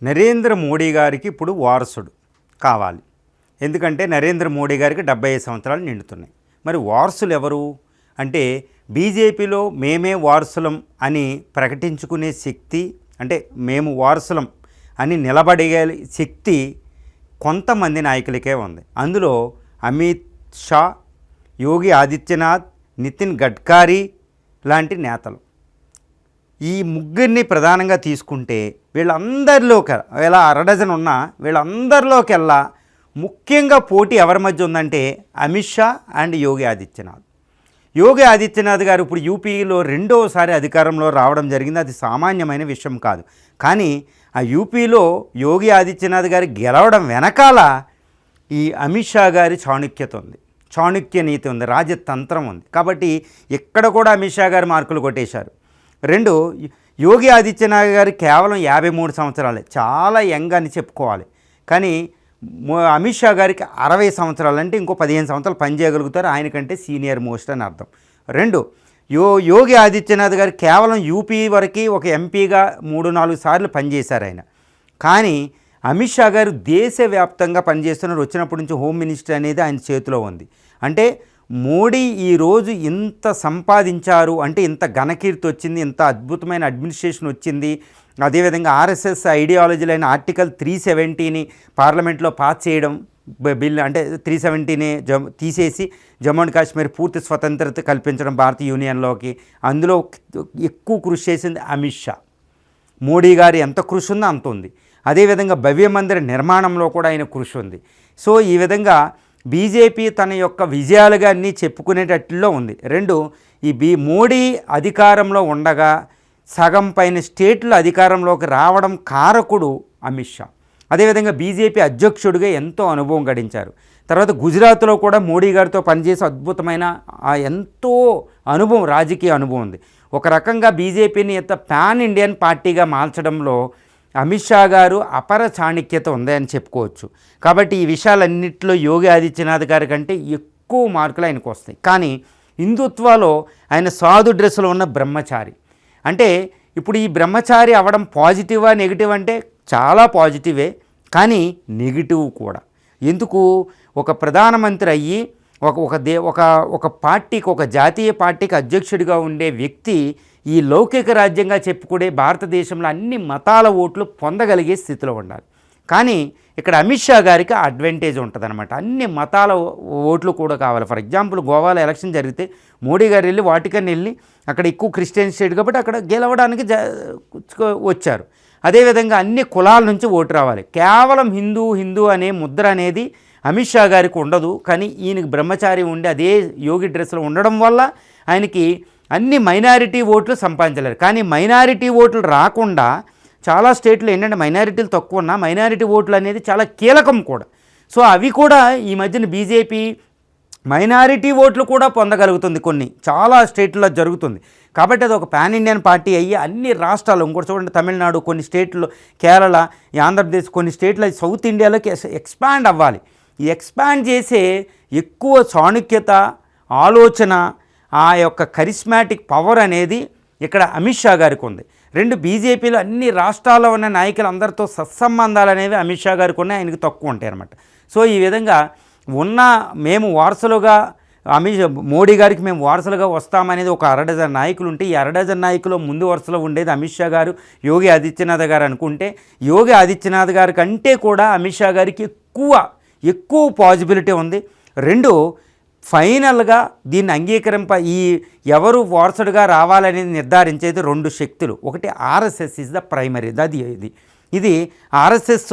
నరేంద్ర మోడీ గారికి ఇప్పుడు వారసుడు కావాలి. ఎందుకంటే నరేంద్ర మోడీ గారికి 75 సంవత్సరాలు నిండుతున్నాయి. మరి వారసులు ఎవరు అంటే బీజేపీలో మేమే వారసులం అని ప్రకటించుకునే శక్తి, అంటే మేము వారసులం అని నిలబడే శక్తి కొంతమంది నాయకులకే ఉంది. అందులో అమిత్ షా, యోగి ఆదిత్యనాథ్, నితిన్ గడ్కరీ లాంటి నేతలు. ఈ ముగ్గురిని ప్రధానంగా తీసుకుంటే వీళ్ళందరిలోకి ఇలా అరడజన్ ఉన్న వీళ్ళందరిలోకెల్లా ముఖ్యంగా పోటీ ఎవరి మధ్య ఉందంటే అమిత్ షా అండ్ యోగి ఆదిత్యనాథ్. యోగి ఆదిత్యనాథ్ గారు ఇప్పుడు యూపీలో రెండోసారి అధికారంలో రావడం జరిగింది. అది సామాన్యమైన విషయం కాదు. కానీ ఆ యూపీలో యోగి ఆదిత్యనాథ్ గారు గెలవడం వెనకాల ఈ అమిత్ షా గారి చాణుక్యత ఉంది, చాణుక్య నీతి ఉంది, రాజతంత్రం ఉంది. కాబట్టి ఇక్కడ కూడా అమిత్ షా గారు మార్కులు కొట్టేశారు. రెండు, యోగి ఆదిత్యనాథ్ గారు కేవలం 53 సంవత్సరాలే, చాలా యంగ్ అని చెప్పుకోవాలి. కానీ అమిత్ షా గారికి 60 సంవత్సరాలు, అంటే ఇంకో 15 సంవత్సరాలు పనిచేయగలుగుతారు. ఆయనకంటే సీనియర్ మోస్ట్ అని అర్థం. రెండు, యోగి ఆదిత్యనాథ్ గారు కేవలం యూపీ వరకు ఒక ఎంపీగా 3-4 సార్లు పనిచేశారు ఆయన. కానీ అమిత్ షా గారు దేశవ్యాప్తంగా పనిచేస్తున్నారు. వచ్చినప్పటి నుంచి హోమ్ మినిస్టర్ అనేది ఆయన చేతిలో ఉంది. అంటే మోడీ ఈరోజు ఇంత సంపాదించారు అంటే ఇంత ఘనకీర్తి వచ్చింది, ఇంత అద్భుతమైన అడ్మినిస్ట్రేషన్ వచ్చింది. అదేవిధంగా ఆర్ఎస్ఎస్ ఐడియాలజీలైన ఆర్టికల్ 370ని పార్లమెంట్లో పాస్ చేయడం బిల్, అంటే 370ని తీసేసి జమ్మూ అండ్ కాశ్మీర్ పూర్తి స్వతంత్రత కల్పించడం భారతీయ యూనియన్లోకి, అందులో ఎక్కువ కృషి చేసింది అమిత్ షా. మోడీ గారు ఎంత కృషి ఉందో అంత ఉంది. అదేవిధంగా భవ్య మందిర నిర్మాణంలో కూడా ఆయన కృషి ఉంది. సో ఈ విధంగా బీజేపీ తన యొక్క విజయాలుగా అన్నీ చెప్పుకునేటట్లో ఉంది. రెండు, మోడీ అధికారంలో ఉండగా సగం పైన స్టేట్లు అధికారంలోకి రావడం కారకుడు అమిత్ షా. అదేవిధంగా బీజేపీ అధ్యక్షుడిగా ఎంతో అనుభవం గడించారు. తర్వాత గుజరాత్లో కూడా మోడీ గారితో పనిచేసే అద్భుతమైన ఎంతో అనుభవం, రాజకీయ అనుభవం ఉంది. ఒక రకంగా బీజేపీని ఎంత పాన్ ఇండియన్ పార్టీగా మార్చడంలో అమిత్ షా గారు అపర చాణక్యత ఉందని చెప్పుకోవచ్చు. కాబట్టి ఈ విషయాలన్నింటిలో యోగి ఆదిత్యనాథ్ గారి కంటే ఎక్కువ మార్కులు ఆయనకు వస్తాయి. కానీ హిందుత్వలో ఆయన సాధు డ్రెస్సులో ఉన్న బ్రహ్మచారి. అంటే ఇప్పుడు ఈ బ్రహ్మచారి అవ్వడం పాజిటివా నెగిటివ్ అంటే చాలా పాజిటివే, కానీ నెగిటివ్ కూడా. ఎందుకు? ఒక ప్రధానమంత్రి అయ్యి ఒక పార్టీకి, ఒక జాతీయ పార్టీకి అధ్యక్షుడిగా ఉండే వ్యక్తి ఈ లౌకిక రాజ్యంగా చెప్పుకునే భారతదేశంలో అన్ని మతాల ఓట్లు పొందగలిగే స్థితిలో ఉండాలి. కానీ ఇక్కడ అమిత్ షా గారికి అడ్వాంటేజ్ ఉంటుంది అనమాట. అన్ని మతాల ఓట్లు కూడా కావాలి. ఫర్ ఎగ్జాంపుల్ గోవాలో ఎలక్షన్ జరిగితే మోడీ గారు వెళ్ళి వాటికన్ వెళ్ళి అక్కడ ఎక్కువ క్రిస్టియన్ స్టేట్ కాబట్టి అక్కడ గెలవడానికి వచ్చారు. అదేవిధంగా అన్ని కులాల నుంచి ఓటు రావాలి. కేవలం హిందూ అనే ముద్ర అనేది అమిత్ షా గారికి ఉండదు. కానీ ఈయనకి బ్రహ్మచారి ఉండి అదే యోగి డ్రెస్లో ఉండడం వల్ల ఆయనకి అన్ని మైనారిటీ ఓట్లు సంపాదించలేరు. కానీ మైనారిటీ ఓట్లు రాకుండా చాలా స్టేట్లు ఏంటంటే మైనారిటీలు తక్కువ ఉన్నా మైనారిటీ ఓట్లు అనేది చాలా కీలకం కూడా. సో అవి కూడా ఈ మధ్యన బీజేపీ మైనారిటీ ఓట్లు కూడా పొందగలుగుతుంది, కొన్ని చాలా స్టేట్లో జరుగుతుంది. కాబట్టి అది ఒక పాన్ ఇండియన్ పార్టీ అయ్యి అన్ని రాష్ట్రాలు, ఇంకోటి చూడండి తమిళనాడు, కొన్ని స్టేట్లో, కేరళ, ఆంధ్రప్రదేశ్, కొన్ని స్టేట్లో సౌత్ ఇండియాలోకి ఎక్స్పాండ్ అవ్వాలి. ఈ ఎక్స్పాండ్ చేసే ఎక్కువ చాణుక్యత, ఆలోచన, ఆ యొక్క కరిస్మాటిక్ పవర్ అనేది ఇక్కడ అమిత్ షా గారికి ఉంది. రెండు, బీజేపీలో అన్ని రాష్ట్రాల్లో ఉన్న నాయకులు అందరితో సత్సంబంధాలు అనేవి అమిత్ షా గారికి ఉన్నాయి, ఆయనకి తక్కువ ఉంటాయి అన్నమాట. సో ఈ విధంగా మేము వారసులుగా మోడీ గారికి మేము వారసులుగా వస్తామనేది ఒక అరడజన్ నాయకులు ఉంటే, ఈ అరడజన్ నాయకులు ముందు వరుసలో ఉండేది అమిత్ షా గారు, యోగి ఆదిత్యనాథ్ గారు అనుకుంటే, యోగి ఆదిత్యనాథ్ గారి కంటే కూడా అమిత్ షా గారికి ఎక్కువ పాజిబిలిటీ ఉంది. రెండు, ఫైనల్గా దీన్ని ఎవరు వారసుడుగా రావాలనేది నిర్ధారించేది రెండు శక్తులు. ఒకటి ఆర్ఎస్ఎస్ ఇస్ ద ప్రైమరీ, ఇది ఆర్ఎస్ఎస్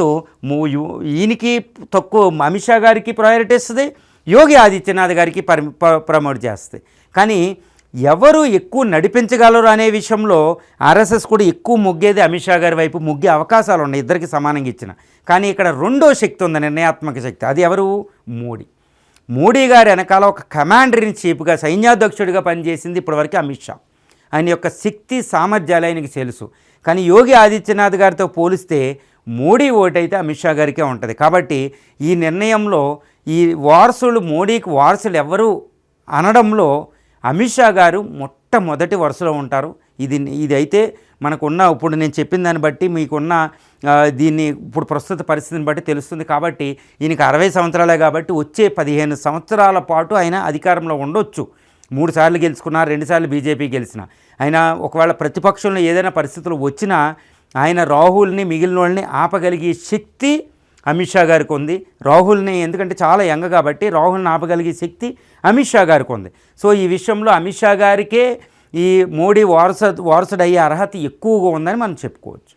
ఈయనకి తక్కువ, అమిత్ షా గారికి ప్రయారిటీ ఇస్తుంది, యోగి ఆదిత్యనాథ్ గారికి ప్రమోట్ చేస్తుంది. కానీ ఎవరు ఎక్కువ నడిపించగలరు అనే విషయంలో ఆర్ఎస్ఎస్ కూడా ఎక్కువ మొగ్గేది అమిత్ షా గారి వైపు, మొగ్గే అవకాశాలు ఉన్నాయి ఇద్దరికి సమానంగా ఇచ్చిన. కానీ ఇక్కడ రెండో శక్తి ఉంది, నిర్ణయాత్మక శక్తి. అది ఎవరు? మోడీ గారి వెనకాల ఒక కమాండర్ ఇన్ చీఫ్గా, సైన్యాధ్యక్షుడిగా పనిచేసింది ఇప్పటివరకు అమిత్ షా. ఆయన యొక్క శక్తి సామర్థ్యాలు ఆయనకి తెలుసు. కానీ యోగి ఆదిత్యనాథ్ గారితో పోలిస్తే మోడీ ఓటైతే అమిత్ షా గారికే ఉంటుంది. కాబట్టి ఈ నిర్ణయంలో ఈ మోడీకి వారసులు ఎవరు అనడంలో అమిత్ షా గారు మొట్టమొదటి వరుసలో ఉంటారు. ఇదైతే మనకున్న ఇప్పుడు నేను చెప్పిన దాన్ని బట్టి మీకున్న దీన్ని ఇప్పుడు ప్రస్తుత పరిస్థితిని బట్టి తెలుస్తుంది. కాబట్టి ఈయనకి 60 సంవత్సరాలే కాబట్టి వచ్చే 15 సంవత్సరాల పాటు ఆయన అధికారంలో ఉండొచ్చు. 3 సార్లు గెలుచుకున్నా, 2 సార్లు బీజేపీ గెలిచిన ఆయన ఒకవేళ ప్రతిపక్షంలో ఏదైనా పరిస్థితులు వచ్చినా ఆయన రాహుల్ని మిగిలిన వాళ్ళని ఆపగలిగే శక్తి అమిత్ షా గారికి ఉంది. రాహుల్ని ఎందుకంటే చాలా యంగ్ కాబట్టి రాహుల్ని ఆపగలిగే శక్తి అమిత్ షా గారికి ఉంది. సో ఈ విషయంలో అమిత్ షా గారికే ఈ మోడీ వారసుడయ్యే అర్హత ఎక్కువగా ఉందని మనం చెప్పుకోవచ్చు.